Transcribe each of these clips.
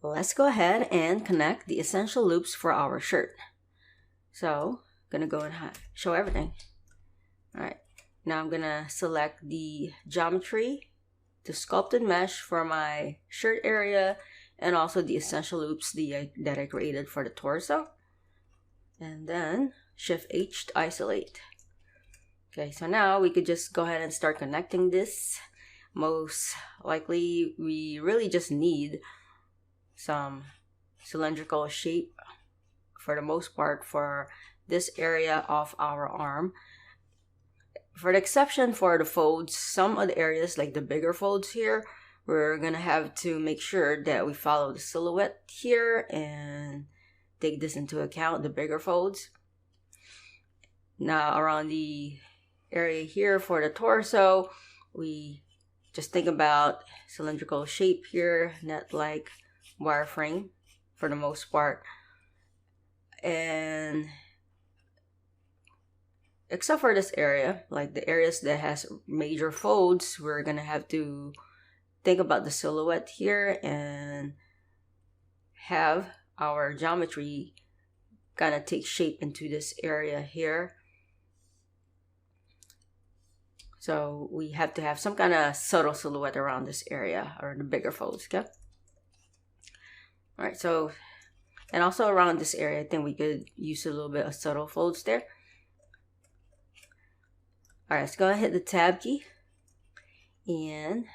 let's go ahead and connect the essential loops for our shirt. So, gonna go and show everything. Alright, now I'm gonna select the geometry, the sculpted mesh for my shirt area, and also the essential loops that I created for the torso. And then Shift H to isolate. Okay, so now we could just go ahead and start connecting this. Most likely, we really just need some cylindrical shape for the most part for this area of our arm. For the exception for the folds, some of the areas like the bigger folds here, we're gonna have to make sure that we follow the silhouette here and take this into account, the bigger folds. Now around the area here for the torso, we just think about cylindrical shape here, net-like wireframe for the most part. And except for this area, like the areas that has major folds, we're gonna have to think about the silhouette here and have our geometry kind of take shape into this area here. So we have to have some kind of subtle silhouette around this area or the bigger folds, okay? All right, so, and also around this area, I think we could use a little bit of subtle folds there. All right, let's go ahead and hit the tab key. And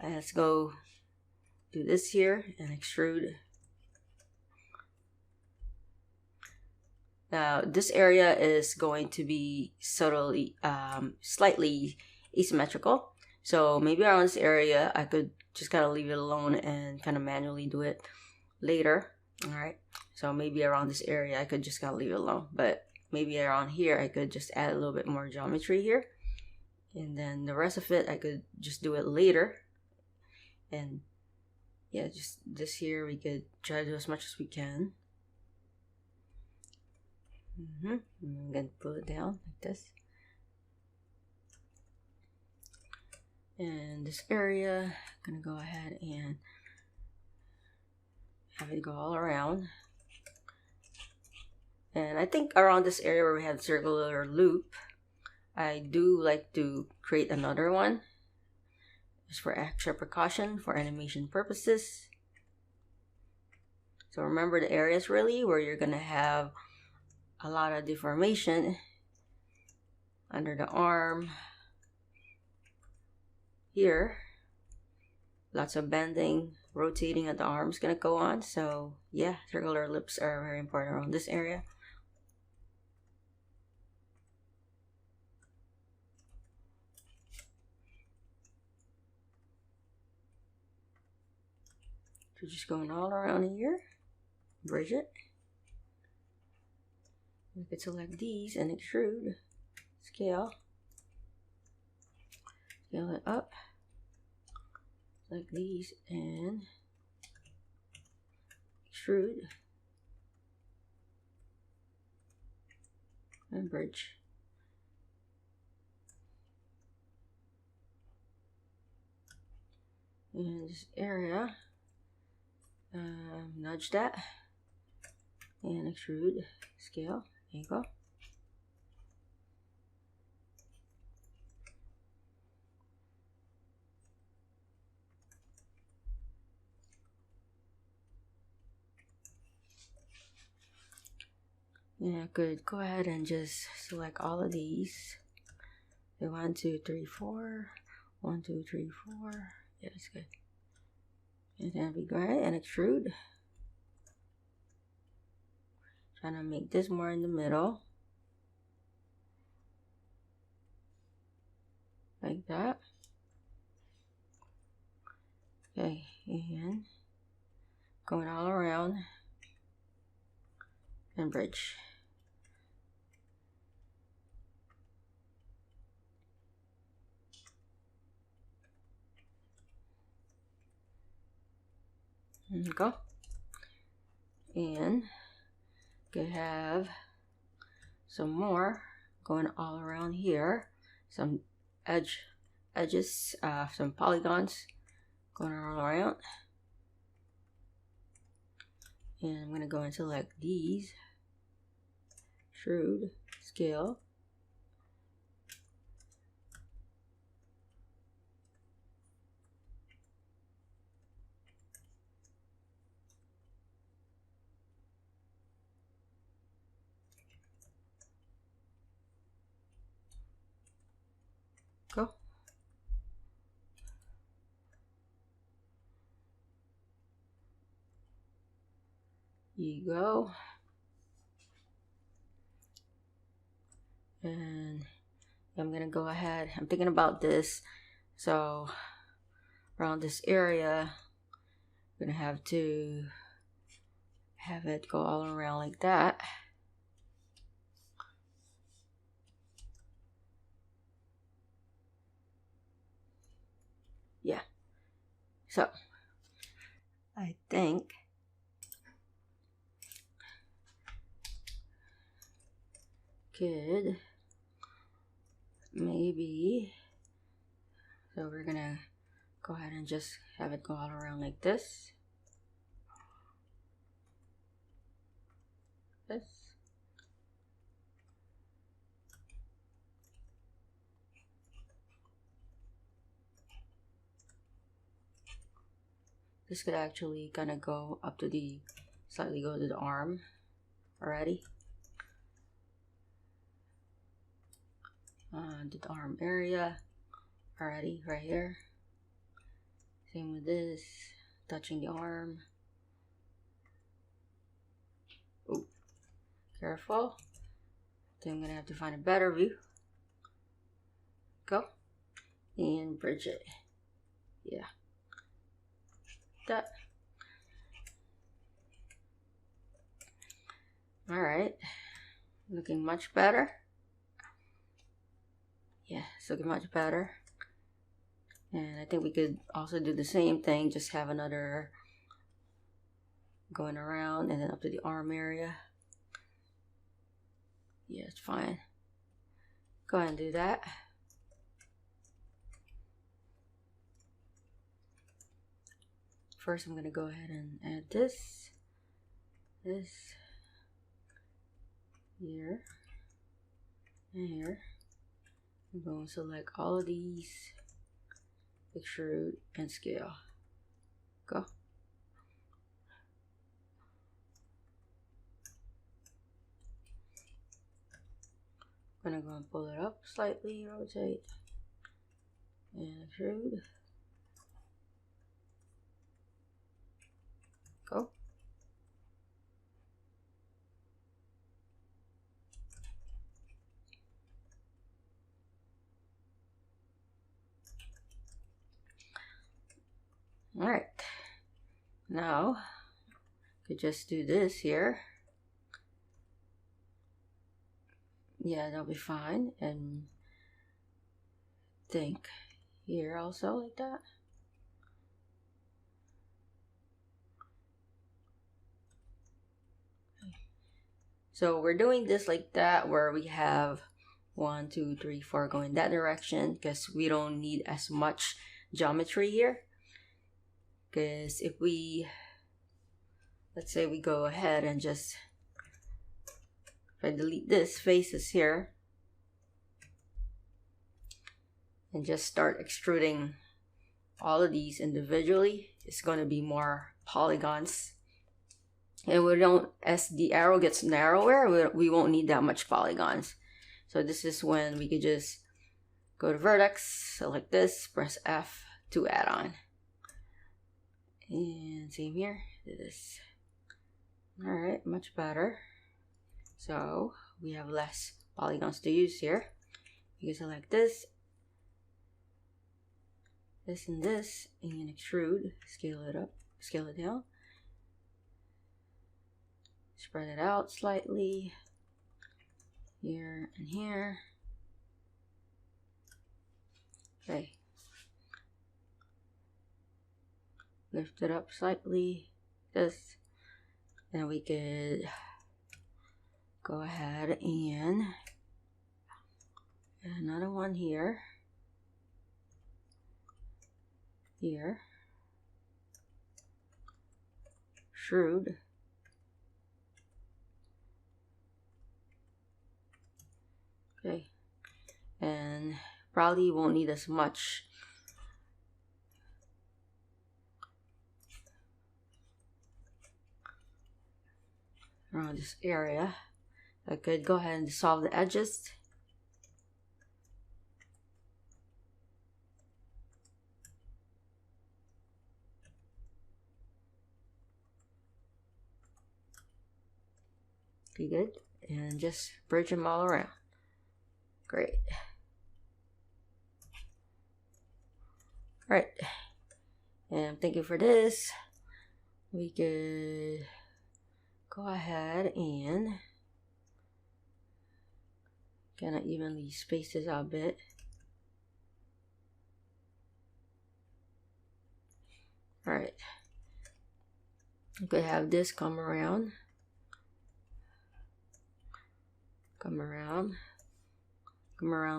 let's go do this here and extrude. Now, this area is going to be subtly, slightly asymmetrical. So maybe around this area, I could just kind of leave it alone and kind of manually do it later. All right. So maybe around this area, I could just kind of leave it alone. But maybe around here, I could just add a little bit more geometry here. And then the rest of it, I could just do it later. And yeah, just this here, we could try to do as much as we can. I'm going to pull it down like this. And this area, I'm going to go ahead and have it go all around. And I think around this area where we have circular loop, I do like to create another one just for extra precaution for animation purposes. So remember the areas really where you're going to have a lot of deformation under the arm here, lots of bending, rotating at the arm is gonna go on. So yeah, circular lips are very important around this area. So just going all around here, bridge it. We could select these and extrude, scale it up like these and extrude and bridge. And this area, nudge that and extrude, scale. There you go. Yeah, I could go ahead and just select all of these. 1, 2, 3, 4. 1, 2, 3, 4. Yeah, that's good. And then we go ahead and extrude. Trying to make this more in the middle. Like that. Okay, and going all around and bridge. There you go. And could have some more going all around here. Some edges, some polygons going all around. And I'm going to go and select these. Shrewd, scale. Go. You go. And I'm gonna go ahead. I'm thinking about this. So around this area, I'm gonna have to have it go all around like that. Yeah. So I think could maybe, so we're gonna go ahead and just have it go all around like this. This could actually kind of go up to the, slightly go to the arm already. The arm area already right here. Same with this, touching the arm. Oh, careful. I think I'm gonna have to find a better view. Go and bridge it. Yeah, that. All right, looking much better. Yeah, it's looking much better. And I think we could also do the same thing, just have another going around and then up to the arm area. Yeah, it's fine. Go ahead and do that. First, I'm going to go ahead and add this here, and here. I'm going to select all of these, extrude, and scale. Go. I'm going to go and pull it up slightly, rotate, and extrude. Go. All right. Now, I could just do this here. Yeah, that'll be fine. And think here also like that. So we're doing this like that, where we have 1, 2, 3, 4 going that direction, because we don't need as much geometry here. Because if we, let's say we go ahead and just, if I delete this faces here and just start extruding all of these individually, it's going to be more polygons. And we don't, as the arrow gets narrower, we won't need that much polygons. So this is when we could just go to vertex, select this, press F to add on. And same here, do this. All right, much better. So we have less polygons to use here. You can select this, and this, and extrude, scale it up, scale it down. Spread it out slightly, here and here. Okay. Lift it up slightly, this, and we could go ahead and add another one here, shrewd, Okay, and probably won't need as much. Around this area. I could go ahead and dissolve the edges. Be good, and just bridge them all around. Great. All right, and thank you for this. We could go ahead and kind of evenly space this out a bit. All right, you could have this come around, come around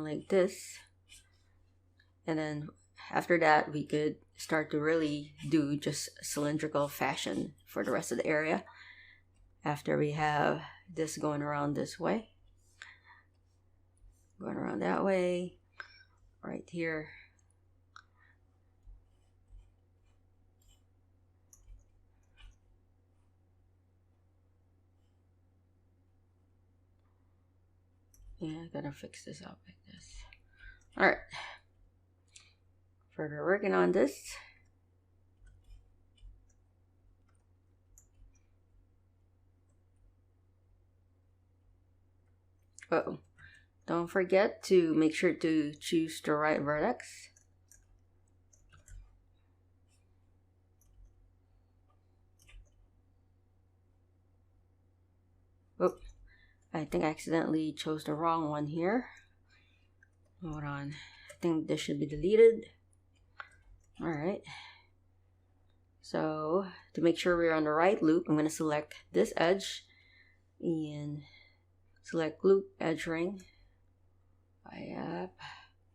like this, and then after that we could start to really do just cylindrical fashion for the rest of the area. After we have this going around this way, going around that way, right here, yeah, I gotta fix this up like this. All right, further working on this. Uh-oh. Don't forget to make sure to choose the right vertex. Oh, I think I accidentally chose the wrong one here. Hold on. I think this should be deleted. Alright. So, to make sure we're on the right loop, I'm going to select this edge and select loop edge ring.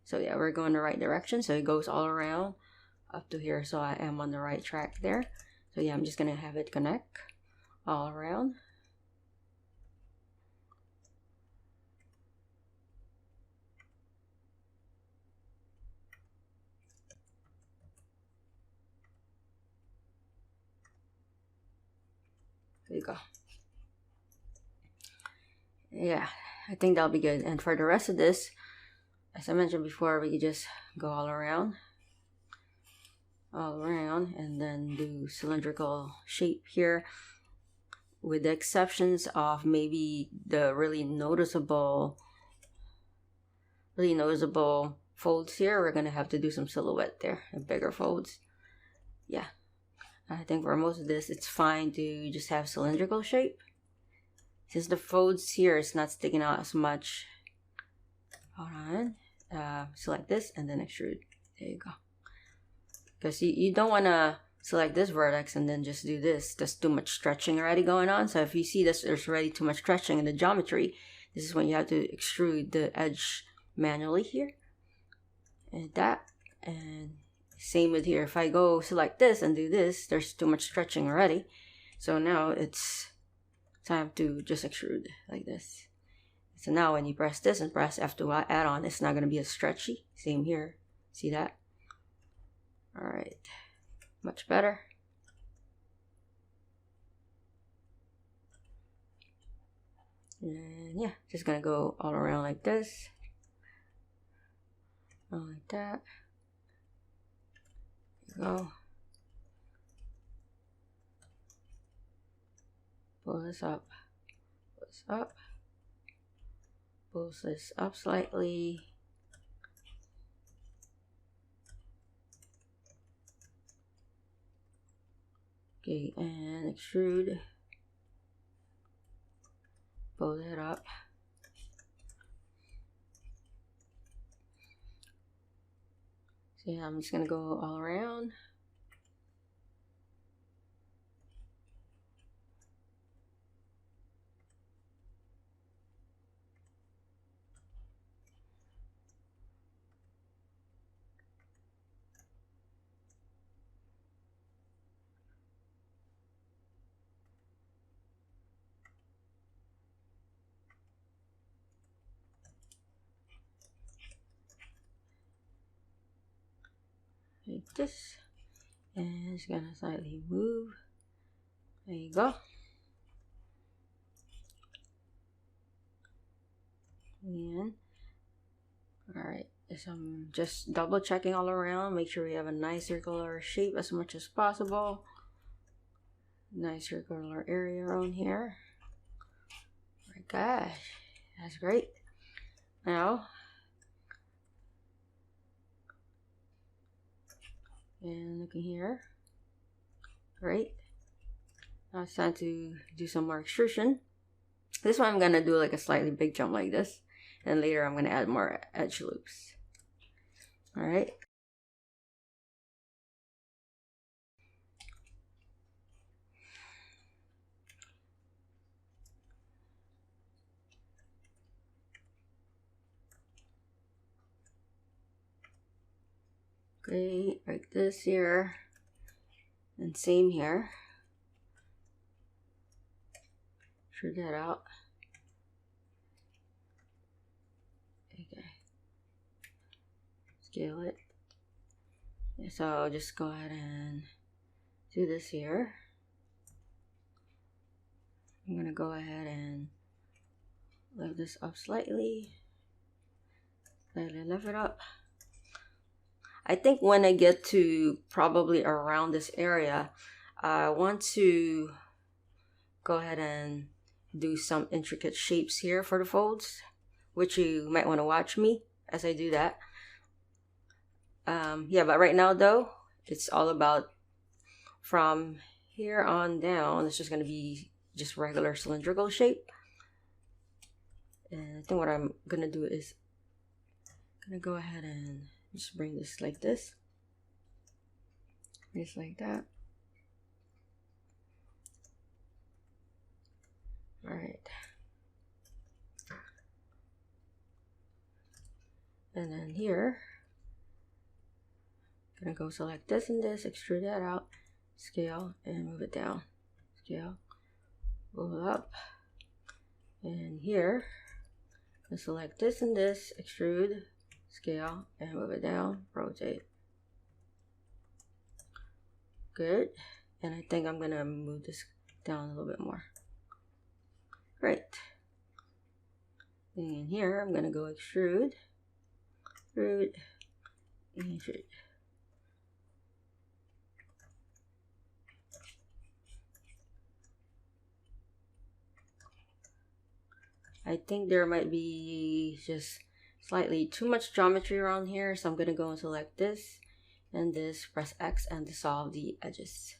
So yeah, we're going the right direction. So it goes all around up to here. So I am on the right track there. So yeah, I'm just going to have it connect all around. There you go. Yeah, I think that'll be good. And for the rest of this, as I mentioned before, we could just go all around, and then do cylindrical shape here, with the exceptions of maybe the really noticeable folds here. We're gonna have to do some silhouette there and bigger folds. Yeah, I think for most of this, it's fine to just have cylindrical shape. Since the folds here is not sticking out as much. Hold on. Select this and then extrude. There you go. Because you don't want to select this vertex and then just do this. There's too much stretching already going on. So if you see this, there's already too much stretching in the geometry. This is when you have to extrude the edge manually here. And that. And same with here. If I go select this and do this, there's too much stretching already. So now it's time to just extrude like this. So now when you press this and press F2 add on, it's not going to be as stretchy. Same here. See that? Alright. Much better. And yeah, just going to go all around like this. Like that. There you go. Pull this up. Pull this up. Pull this up slightly. Okay, and extrude. Pull that up. So yeah, I'm just gonna go all around. like this, and it's gonna slightly move. There you go. And alright, so I'm just double checking all around, make sure we have a nice circular shape as much as possible. Nice circular area around here. Oh my gosh, that's great. Now, and looking here, great. Now it's time to do some more extrusion. This one I'm gonna do like a slightly big jump like this, and later I'm gonna add more edge loops. All right. Great, like this here, and same here. Sure that out. Okay. Scale it. Yeah, so I'll just go ahead and do this here. I'm gonna go ahead and lift this up slightly. Slightly lift it up. I think when I get to probably around this area, I want to go ahead and do some intricate shapes here for the folds, which you might want to watch me as I do that. Yeah, but right now though, it's all about from here on down, it's just going to be just regular cylindrical shape. And I think what I'm going to do is going to go ahead and just bring this like this. Just like that. Alright. And then here, I'm going to go select this and this, extrude that out, scale, and move it down. Scale, move it up. And here, I'm going to select this and this, extrude, scale, and move it down, rotate. Good. And I think I'm going to move this down a little bit more. Great. And here, I'm going to go extrude, extrude, and extrude. I think there might be just slightly too much geometry around here, so I'm going to go and select this and this, press X and dissolve the edges.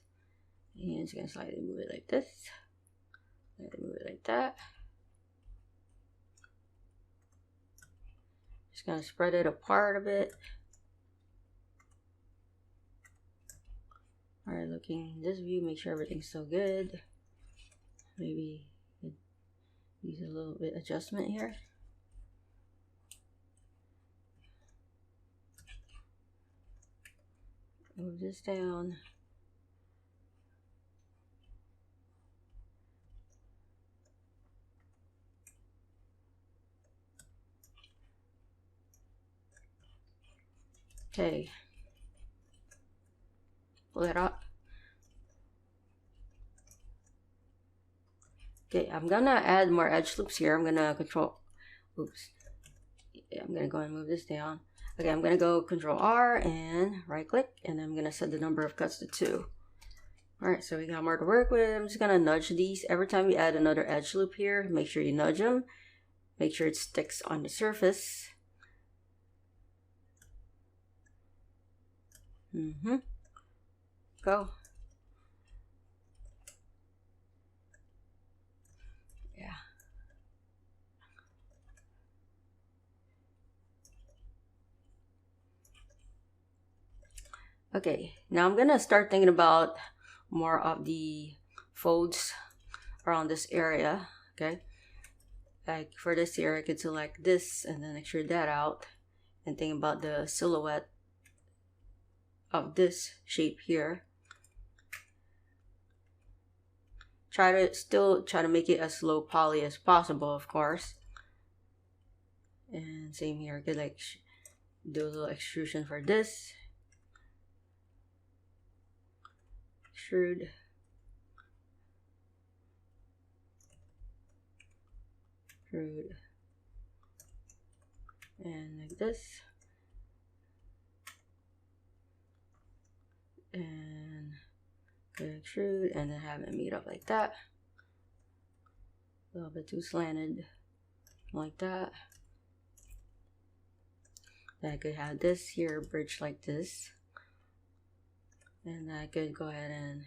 And it's going to slightly move it like this, move it like that. Just going to spread it apart a bit. Alright, looking this view, make sure everything's still good. Maybe use a little bit adjustment here. Move this down. Okay. Pull it up. Okay, I'm gonna add more edge loops here. I'm gonna control, oops. Yeah, I'm gonna go and move this down. Okay, I'm gonna go Control R and right click, and I'm gonna set the number of cuts to 2. Alright, so we got more to work with. I'm just gonna nudge these. Every time we add another edge loop here, make sure you nudge them. Make sure it sticks on the surface. Go. Yeah. Okay, now I'm gonna start thinking about more of the folds around this area. Okay, like for this here, I could select this and then extrude that out and think about the silhouette of this shape here. Still try to make it as low poly as possible, of course. And same here, I could like do a little extrusion for this. extrude, extrude, and like this, and extrude, and then have it meet up like that. A little bit too slanted, like that. Then I could have this here bridge like this, and I could go ahead and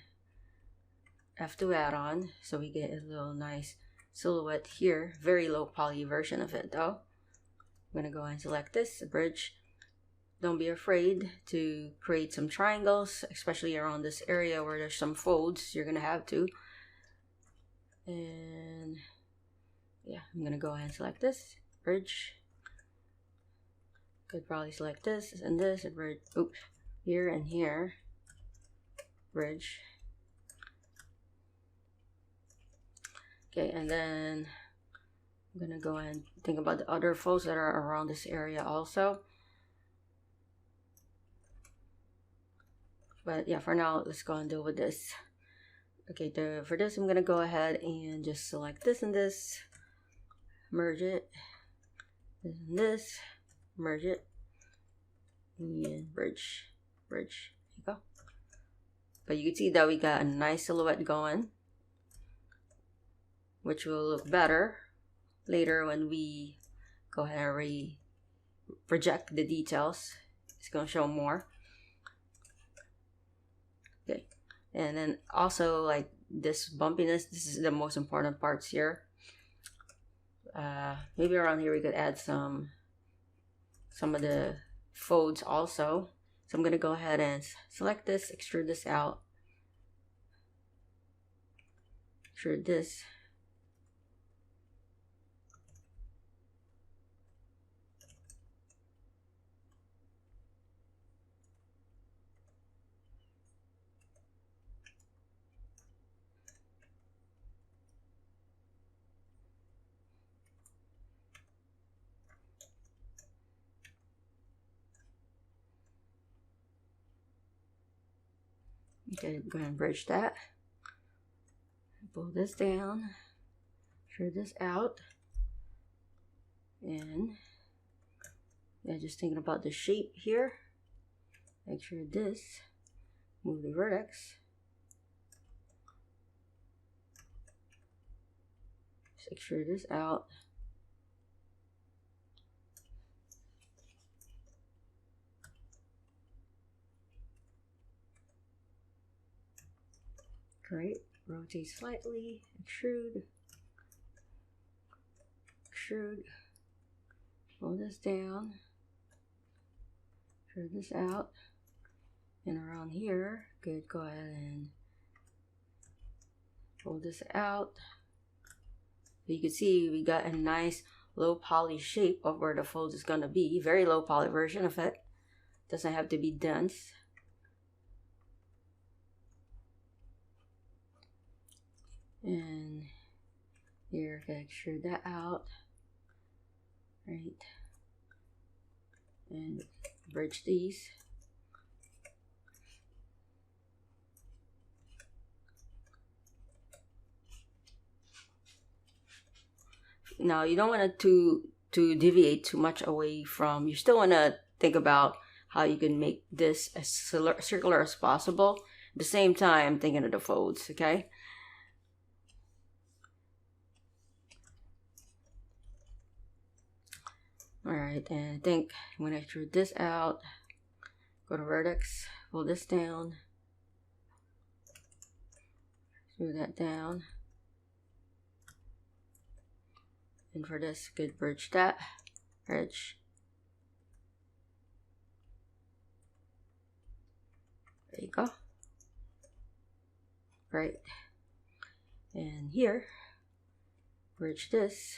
F2 add-on, so we get a little nice silhouette here. Very low poly version of it though. I'm gonna go and select this bridge. Don't be afraid to create some triangles, especially around this area where there's some folds. You're gonna have to. And yeah, I'm gonna go ahead and select this bridge. Could probably select this and this and bridge. Oops, here and here. Bridge. Okay, and then I'm gonna go and think about the other folds that are around this area also. But yeah, for now, let's go and deal with this. Okay, for this, I'm gonna go ahead and just select this and this, merge it, this and this, merge it, and bridge. There you go. But you can see that we got a nice silhouette going, which will look better later when we go ahead and project the details. It's gonna show more. Okay, and then also like this bumpiness, this is the most important parts here. Maybe around here we could add some of the folds also. So I'm gonna go ahead and select this, extrude this out, extrude this. Okay, go ahead and bridge that. Pull this down, extrude this out, and yeah, just thinking about the shape here. Extrude this, move the vertex, just extrude this out. Great. Rotate slightly, extrude, extrude, pull this down, extrude this out, and around here, good, go ahead and pull this out. You can see we got a nice low poly shape of where the fold is gonna be. Very low poly version of it. Doesn't have to be dense. And here, I can extrude that out, right? And bridge these. Now you don't want to deviate too much away from. You still want to think about how you can make this as circular as possible. At the same time, thinking of the folds. Okay. Alright, and I think I'm going to extrude this out, go to vertex, pull this down, extrude that down, and for this, good bridge that, bridge. There you go. Great. And here, bridge this,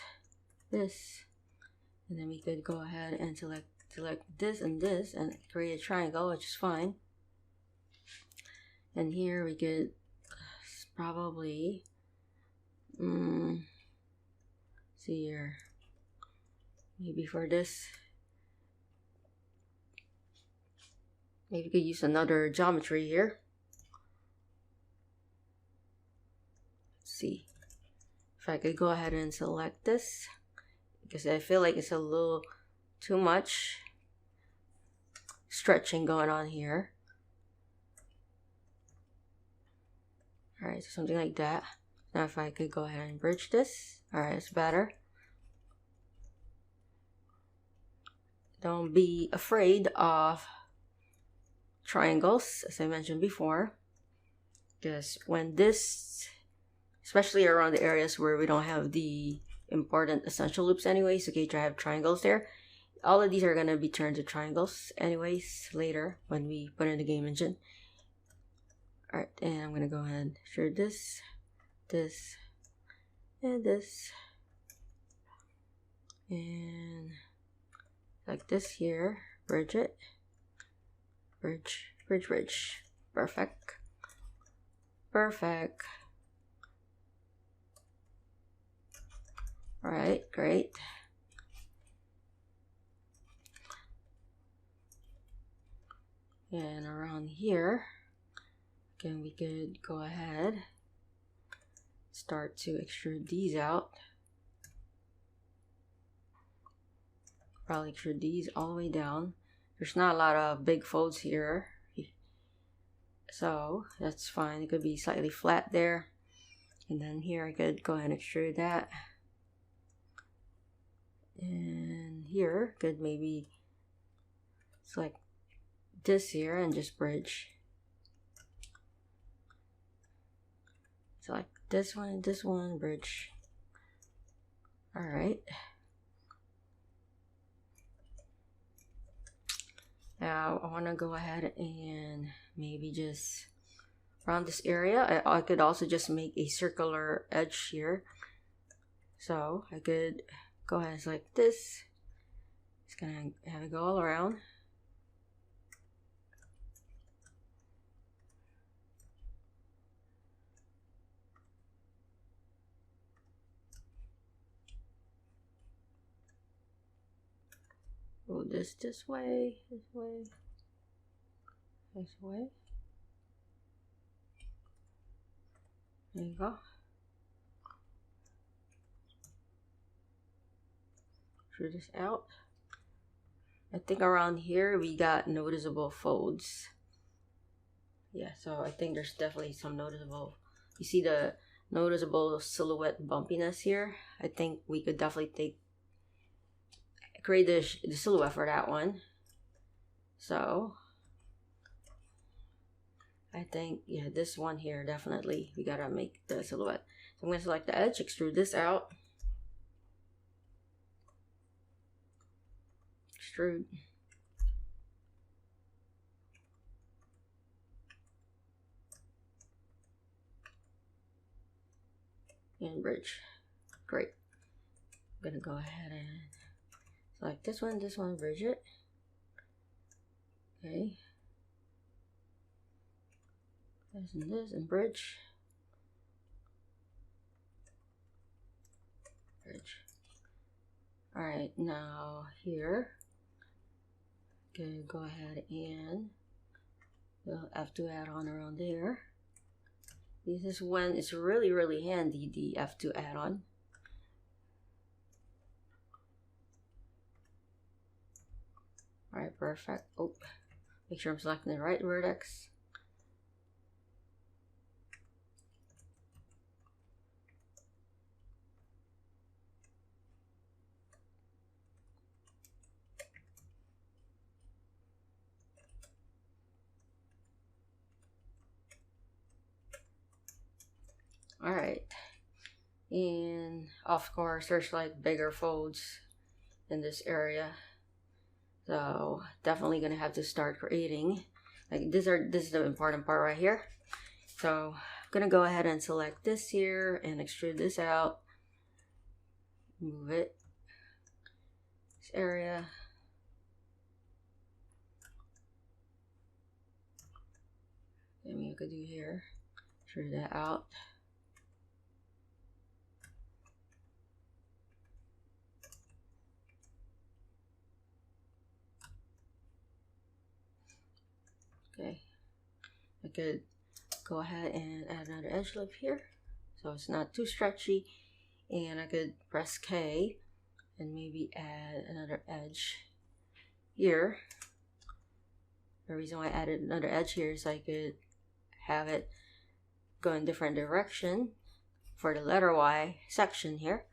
this. And then we could go ahead and select this and create a triangle, which is fine. And here we could probably see here, maybe for this, maybe we could use another geometry here. see if I could go ahead and select this, because I feel like it's a little too much stretching going on here. Alright, so something like that. Now if I could go ahead and bridge this. Alright, it's better. Don't be afraid of triangles, as I mentioned before. Because when this, especially around the areas where we don't have the important essential loops anyways, okay, try to have triangles there. All of these are going to be turned to triangles anyways later when we put in the game engine. Alright, and I'm going to go ahead and share this, this, and this. And like this here, bridge it. Bridge, bridge, bridge. Perfect. Perfect. Alright, great. And around here, again, we could go ahead, start to extrude these out. Probably extrude these all the way down. There's not a lot of big folds here, so that's fine. It could be slightly flat there. And then here I could go ahead and extrude that. And here could maybe select this here and just bridge. Select this one, bridge. Alright. Now I want to go ahead and maybe just around this area. I could also just make a circular edge here. So I could go ahead and select this. It's gonna have it go all around. Go this way, this way, this way. There you go. Draw this out. I think around here we got noticeable folds. Yeah, so I think there's definitely some noticeable. You see the noticeable silhouette bumpiness here? I think we could definitely create the silhouette for that one. So I think, yeah, this one here, definitely we gotta make the silhouette. So I'm gonna select the edge, extrude this out, extrude, and bridge. Great. I'm gonna go ahead and select this one, bridge it. Okay. This and bridge. Bridge. Alright, now here, okay, go ahead and we'll have to add on around there. This is when it's really, really handy, the F2 add-on. Alright, perfect. Oh, make sure I'm selecting the right vertex. Alright, and of course there's like bigger folds in this area, so definitely gonna have to start creating like this is the important part right here. So I'm gonna go ahead and select this here and extrude this out, move it this area, and we could do here, extrude that out. Okay, I could go ahead and add another edge lip here. so it's not too stretchy. And I could press K and maybe add another edge here. The reason why I added another edge here is I could have it go in different direction for the letter Y section here.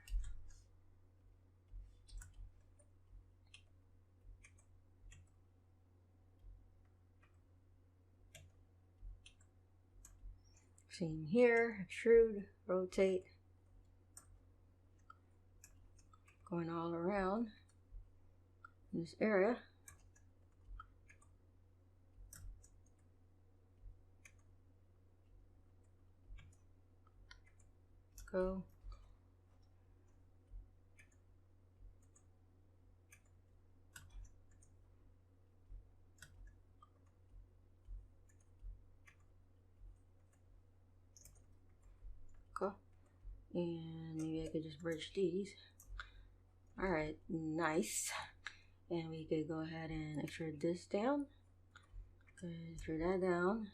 Same here, extrude, rotate, going all around this area. Go. Go. And maybe I could just bridge these. Alright, nice. And we could go ahead and extrude this down. Extrude that down.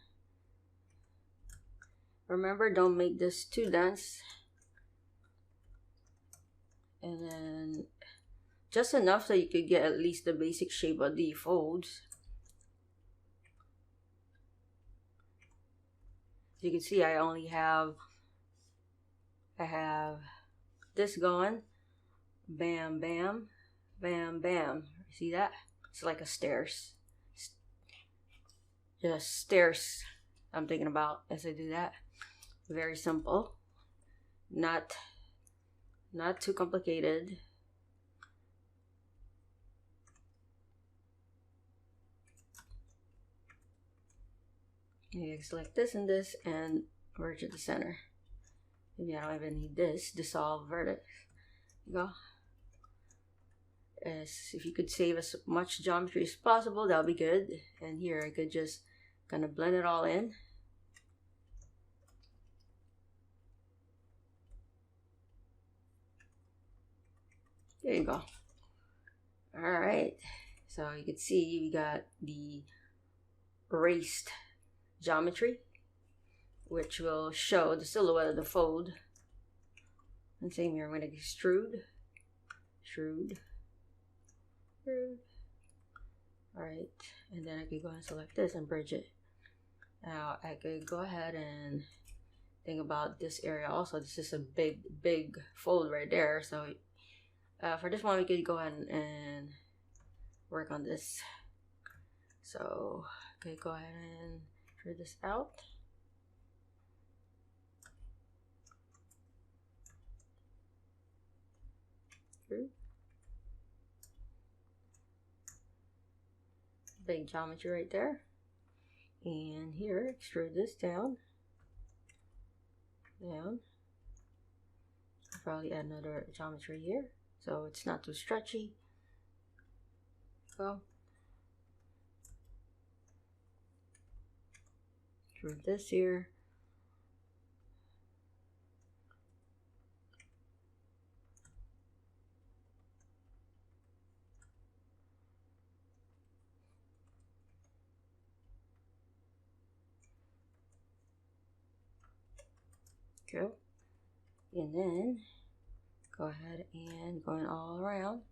Remember, don't make this too dense. And then just enough so you could get at least the basic shape of the folds. As you can see, I have this going. Bam, bam, bam, bam. See that? It's like a stairs. Just stairs I'm thinking about as I do that. Very simple. Not too complicated. You select this and this and merge at the center. Maybe I don't even need this. Dissolve vertex. Go. If you could save as much geometry as possible, that would be good. And here I could just kind of blend it all in. There you go. Alright, so you can see we got the erased geometry, which will show the silhouette of the fold. And same here, I'm going to extrude. Alright, and then I could go and select this and bridge it. Now I could go ahead and think about this area also. This is a big fold right there, so for this one we could go ahead and work on this. So I could go ahead and trim this out. Big geometry right there. And here, extrude this down. I'll probably add another geometry here so it's not too stretchy. Go. Extrude this here. Go. And then go ahead and going all around,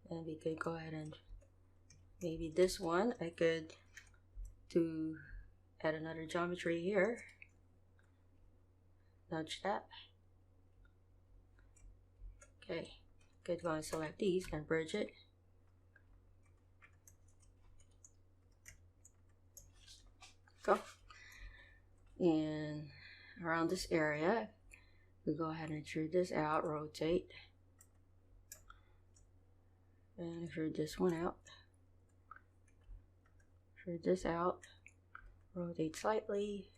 and we could go ahead and maybe this one I could add another geometry here. Nudge that. Okay, good. Go and select these and bridge it. Go. And around this area, we go ahead and extrude this out, rotate, and extrude this one out. Extrude this out, rotate slightly.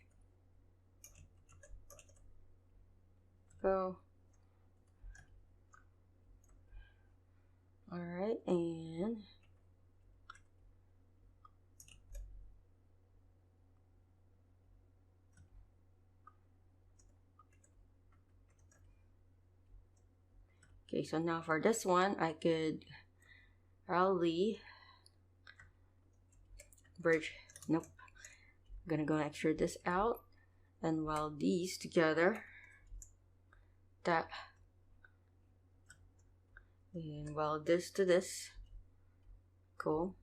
Go. Alright, and okay, so now for this one, I could probably bridge. Nope. I'm gonna go and extrude this out and weld these together. that. And weld this to this. Cool.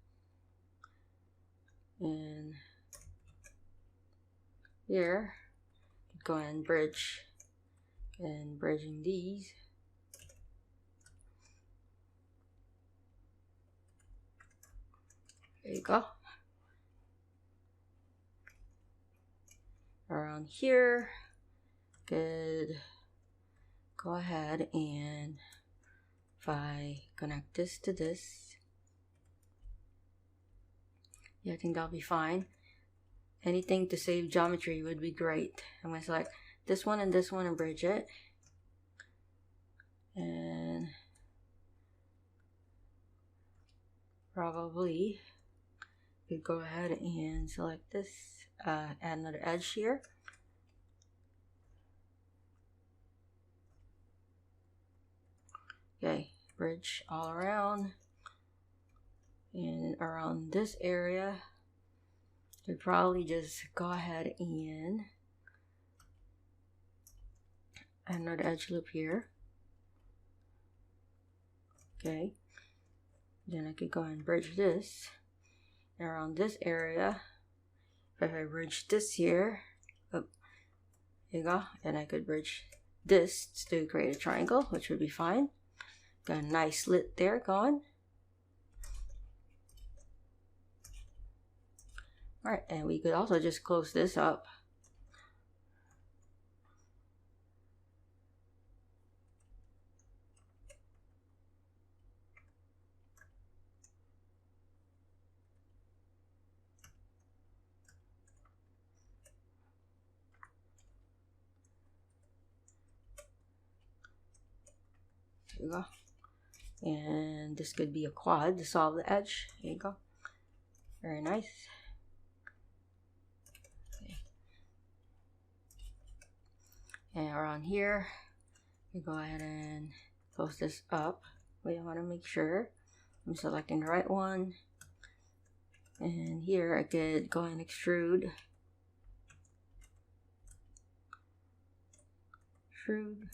And here, go and bridge. And bridging these. There you go. Around here, could go ahead and if I connect this to this, yeah, I think that'll be fine. Anything to save geometry would be great. I'm going to select this one and bridge it. And probably could go ahead and select this, add another edge here. Okay, bridge all around. And around this area, you'd probably just go ahead and add another edge loop here. Okay, then I could go and bridge this. And around this area, if I bridge this here, oh, there you go, and I could bridge this to create a triangle, which would be fine. Got a nice slit there going. Alright, and we could also just close this up. There you go. And this could be a quad to solve the edge. There you go. Very nice. Okay. And around here, you go ahead and close this up. But I want to make sure I'm selecting the right one. And here I could go and extrude. Extrude.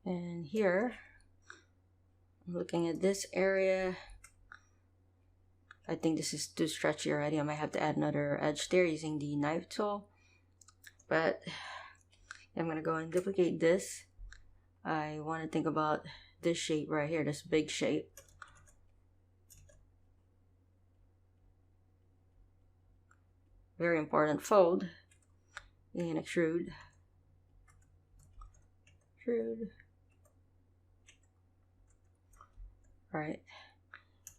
And here, I'm looking at this area. I think this is too stretchy already. I might have to add another edge there using the knife tool. But I'm going to go and duplicate this. I want to think about this shape right here, this big shape. Very important, fold. And extrude. Extrude. Right,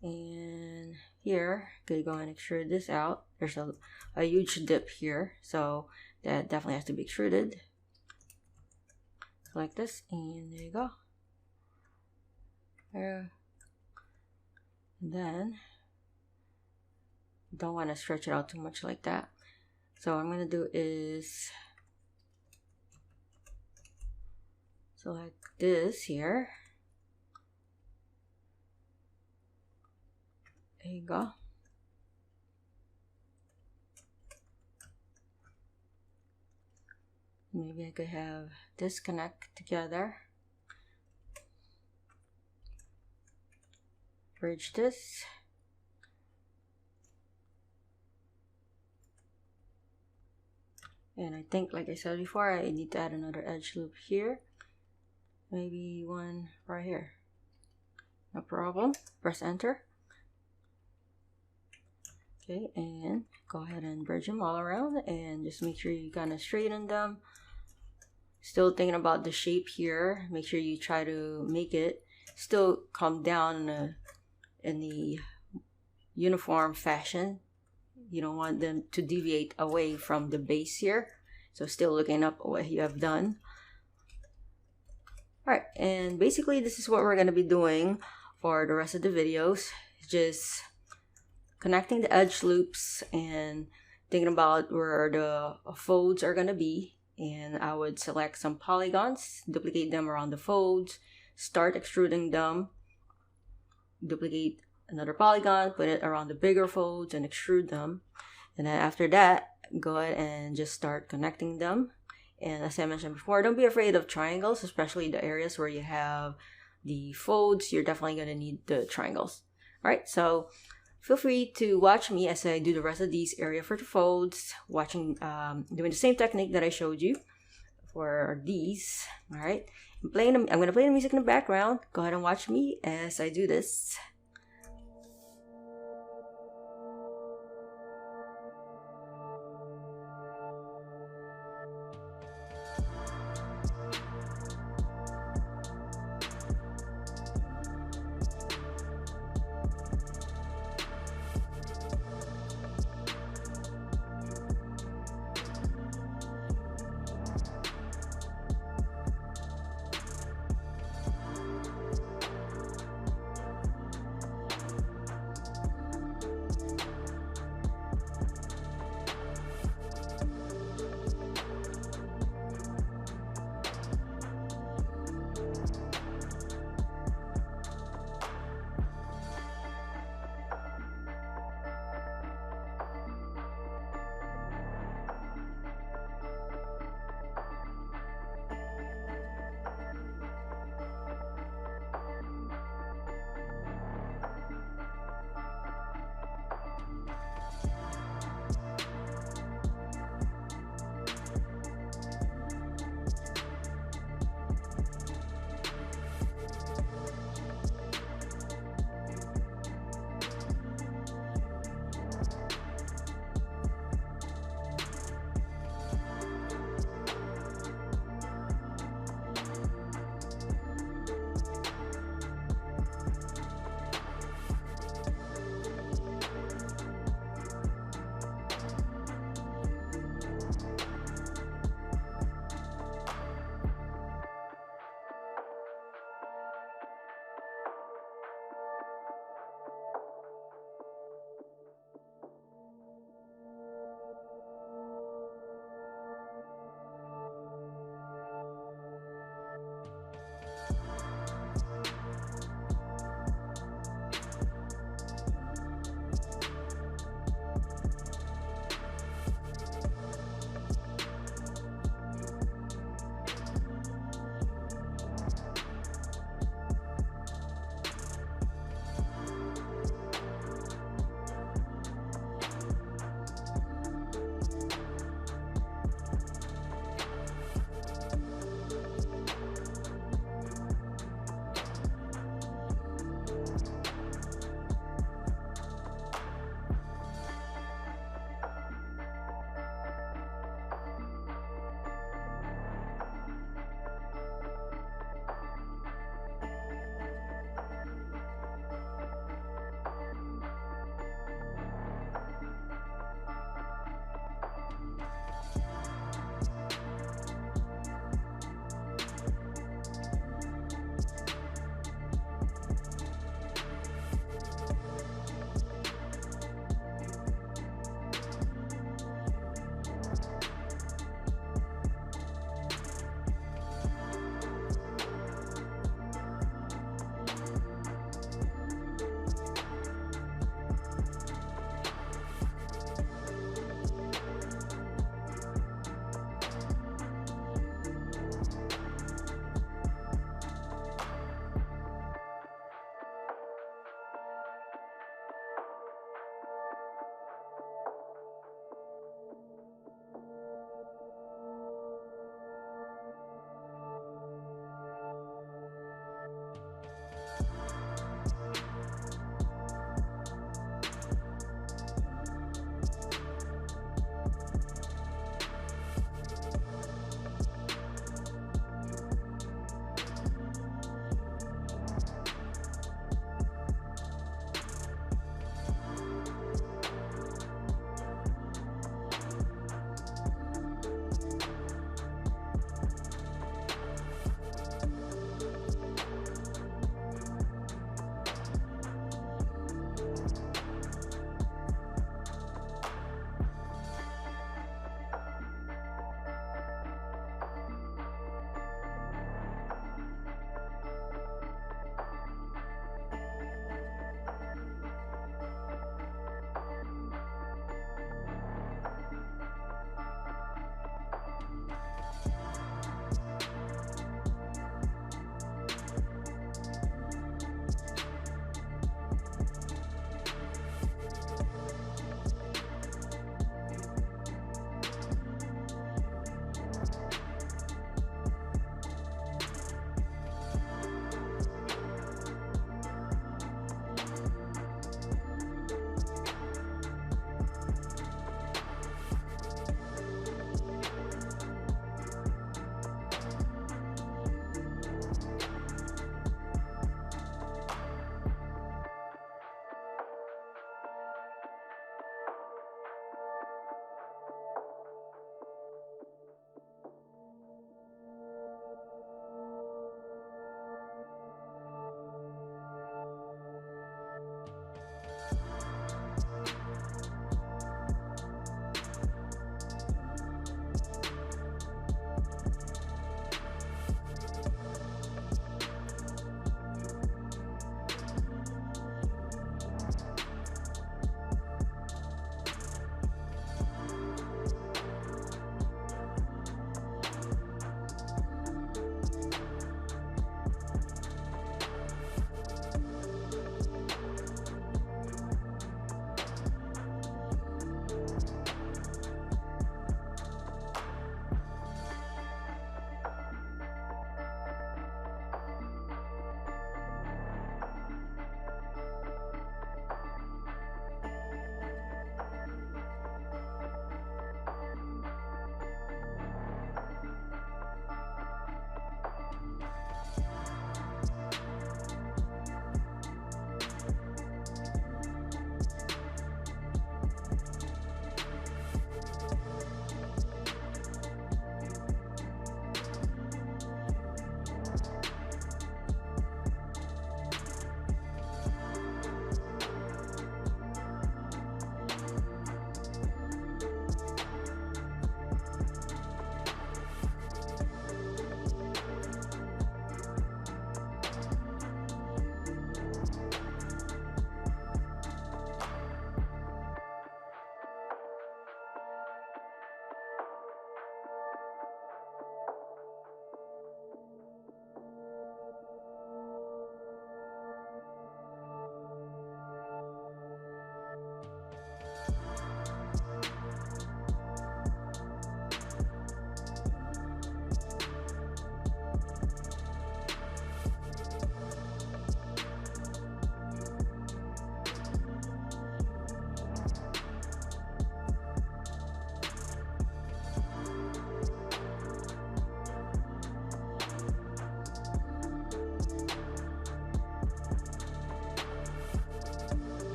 and here could go and extrude this out. There's a huge dip here, so that definitely has to be extruded like this, and there you go. There. And then don't want to stretch it out too much like that, so what I'm going to do is select this here. There you go. Maybe I could have this connect together. Bridge this. And I think, like I said before, I need to add another edge loop here. Maybe one right here. No problem. Press enter. Okay, and go ahead and bridge them all around and just make sure you kind of straighten them. Still thinking about the shape here. Make sure you try to make it still come down in the uniform fashion. You don't want them to deviate away from the base here. So still looking up what you have done. Alright, and basically this is what we're going to be doing for the rest of the videos. Just connecting the edge loops and thinking about where the folds are going to be. And I would select some polygons, duplicate them around the folds, start extruding them, duplicate another polygon, put it around the bigger folds and extrude them. And then after that, go ahead and just start connecting them. And as I mentioned before, don't be afraid of triangles, especially the areas where you have the folds. You're definitely going to need the triangles. All right, so feel free to watch me as I do the rest of these area for the folds, doing the same technique that I showed you for these. All right, I'm going to play the music in the background. Go ahead and watch me as I do this.